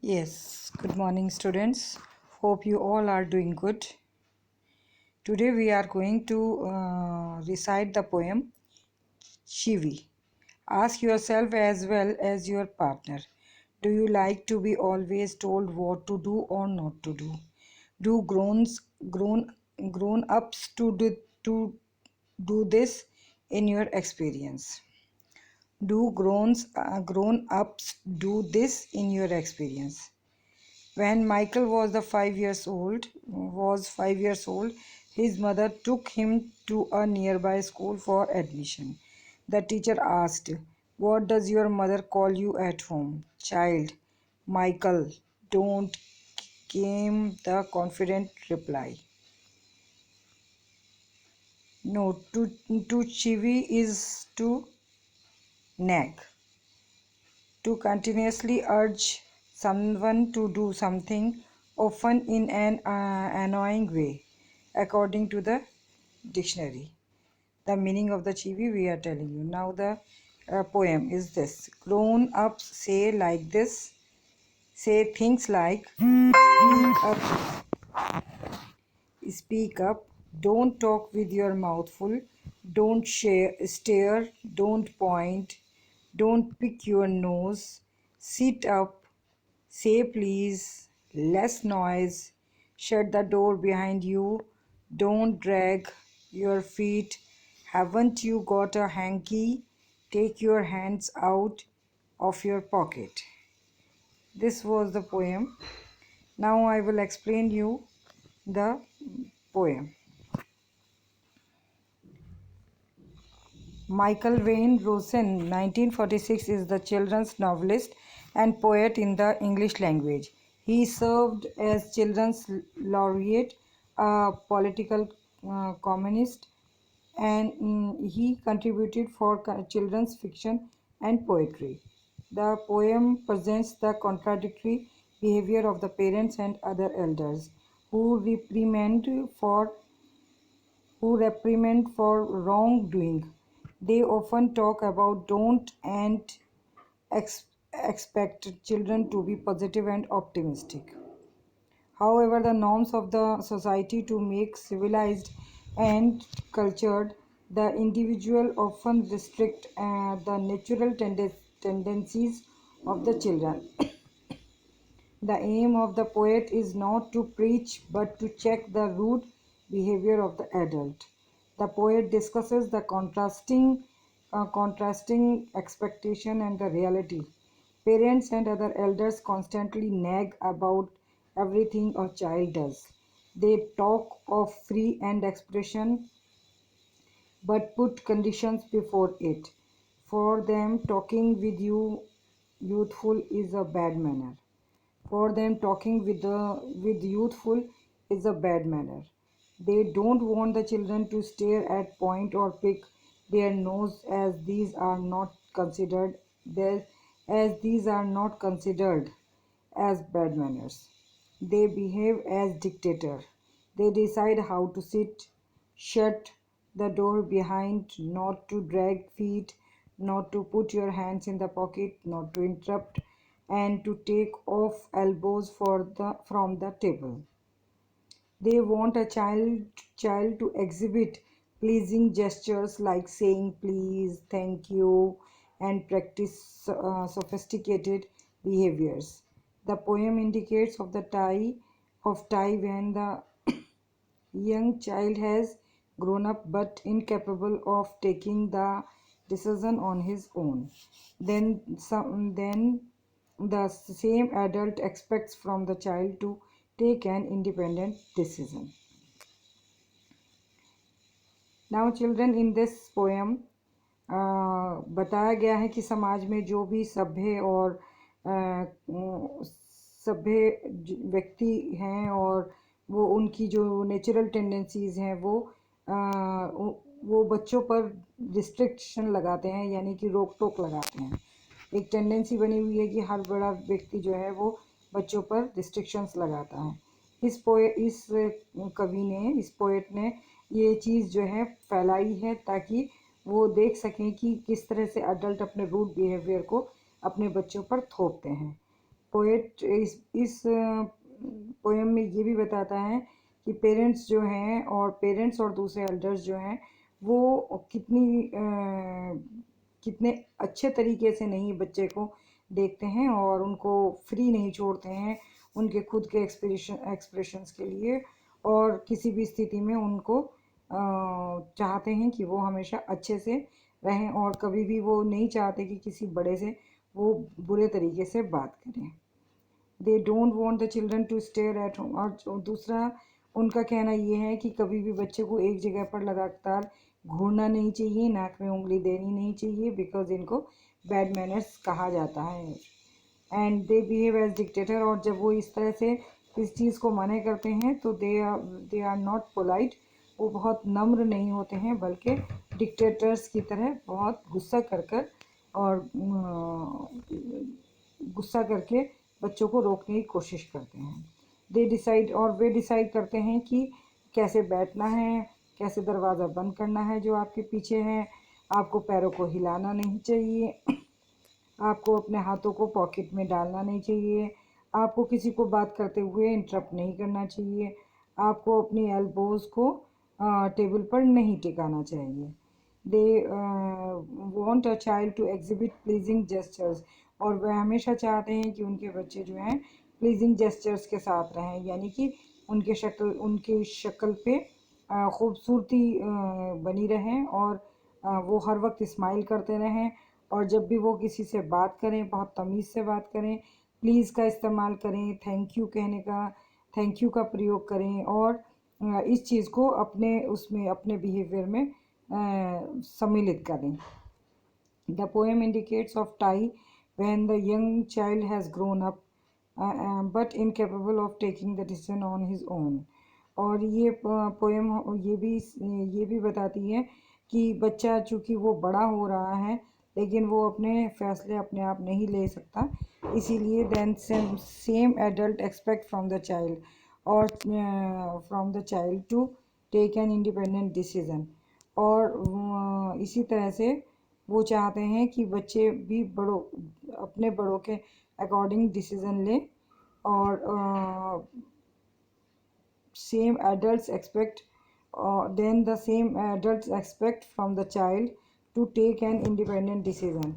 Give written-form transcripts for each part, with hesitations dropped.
Yes, good morning, students. Hope you all are doing good. Today we are going to recite the poem Shivi. Ask yourself as well as your partner. Do you like to be always told what to do or not to do? Do grown grown ups to do this in your experience? Do grown ups do this in your experience? When Michael was 5 years old, his mother took him to a nearby school for admission. The teacher asked, "What does your mother call you at home?" "Child." "Michael." "Don't," came the confident reply. No, to chivi is to nag. To continuously urge someone to do something, often in an annoying way, according to the dictionary. The meaning of the chivi we are telling you. Now the poem is this. Grown ups say like this, say things like speak up, don't talk with your mouth full, don't stare, don't point, don't pick your nose, sit up, say please, less noise, shut the door behind you, don't drag your feet, haven't you got a hanky, take your hands out of your pocket. This was the poem. Now I will explain you the poem. Michael Wayne Rosen, 1946, is the children's novelist and poet in the English language. He served as children's laureate, a political communist, and he contributed for children's fiction and poetry. The poem presents the contradictory behavior of the parents and other elders who reprimand for wrongdoing. They often talk about don't and expect children to be positive and optimistic. However, the norms of the society to make civilized and cultured the individual often restrict the natural tendencies of the children. The aim of the poet is not to preach but to check the rude behavior of the adult. The poet discusses the contrasting expectation and the reality. Parents and other elders constantly nag about everything a child does. They talk of free and expression but put conditions before it. For them, talking with you youthful is a bad manner. For them, talking with youthful is a bad manner. They don't want the children to stare at, point, or pick their nose, as these are not considered as bad manners. They behave as dictator. They decide how to sit, shut the door behind, not to drag feet, not to put your hands in the pocket, not to interrupt, and to take off elbows from the table. They want a child to exhibit pleasing gestures like saying please, thank you, and practice sophisticated behaviors. The poem indicates of time when the young child has grown up but incapable of taking the decision on his own. Then the same adult expects from the child to take an independent decision. Now children, in this poem बताया गया है कि समाज में जो भी सभ्य और सभ्य व्यक्ति हैं और वो उनकी जो नेचुरल टेंडेंसीज हैं वो बच्चों पर रिस्ट्रिक्शन लगाते हैं, यानी कि रोक टोक लगाते हैं। एक टेंडेंसी बनी हुई है कि हर बड़ा व्यक्ति जो है वो बच्चों पर रिस्ट्रिक्शंस लगाता है। इस पोएट ने ये चीज़ जो है फैलाई है ताकि वो देख सकें कि किस तरह से अडल्ट अपने रूड बिहेवियर को अपने बच्चों पर थोपते हैं। पोएट इस पोएम में ये भी बताता है कि पेरेंट्स जो हैं और पेरेंट्स और दूसरे एल्डर्स जो हैं वो कितने अच्छे तरीके से नहीं बच्चे को देखते हैं और उनको फ्री नहीं छोड़ते हैं उनके खुद के एक्सप्रेशंस के लिए, और किसी भी स्थिति में उनको चाहते हैं कि वो हमेशा अच्छे से रहें और कभी भी वो नहीं चाहते कि किसी बड़े से वो बुरे तरीके से बात करें। They don't want the children to stare at home. और दूसरा उनका कहना ये है कि कभी भी बच्चे को एक जगह पर लगातार घूरना नहीं चाहिए, नाक में उंगली देनी नहीं चाहिए, बिकॉज इनको बैड मैनर्स कहा जाता है। And they behave as dictator. और जब वो इस तरह से इस चीज़ को मना करते हैं तो दे आर नॉट पोलाइट। वो बहुत नम्र नहीं होते हैं बल्कि डिक्टेटर्स की तरह बहुत गुस्सा कर कर और गुस्सा करके बच्चों को रोकने की कोशिश करते हैं। वे डिसाइड करते हैं कि कैसे बैठना है, कैसे दरवाज़ा बंद करना है जो आपके पीछे है, आपको पैरों को हिलाना नहीं चाहिए, आपको अपने हाथों को पॉकेट में डालना नहीं चाहिए, आपको किसी को बात करते हुए इंटरप्ट नहीं करना चाहिए, आपको अपनी एल्बोज़ को टेबल पर नहीं टिकाना चाहिए। They want a child to exhibit pleasing gestures. और वह हमेशा चाहते हैं कि उनके बच्चे जो हैं प्लीजिंग जेस्चर्स के साथ रहें, यानी कि उनकी शक्ल पे खूबसूरती बनी रहें और वो हर वक्त स्माइल करते रहें। और जब भी वो किसी से बात करें बहुत तमीज़ से बात करें, प्लीज़ का इस्तेमाल करें, थैंक यू का प्रयोग करें और इस चीज़ को अपने बिहेवियर में सम्मिलित करें। The poem indicates of time when the young child has grown up but incapable of taking the decision on his own। और ये पोएम ये भी बताती है कि बच्चा चूँकि वो बड़ा हो रहा है लेकिन वो अपने फैसले अपने आप नहीं ले सकता, इसीलिए then same adult expect from the child to take an independent decision. और इसी तरह से वो चाहते हैं कि बच्चे भी अपने बड़ों के अकॉर्डिंग डिसीजन लें और same adults expect then the same adults expect from the child to take an independent decision।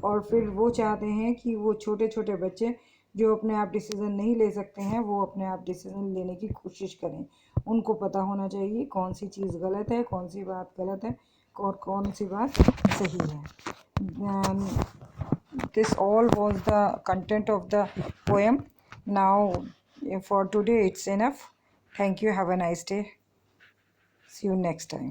और फिर वो चाहते हैं कि वो छोटे छोटे बच्चे जो अपने आप डिसीज़न नहीं ले सकते हैं वो अपने आप डिसीज़न लेने की कोशिश करें। उनको पता होना चाहिए कौन सी चीज़ गलत है, कौन सी बात गलत है और कौन सी बात सही है। This all was the content of the poem. Now for today it's enough. Thank you. Have a nice day. See you next time.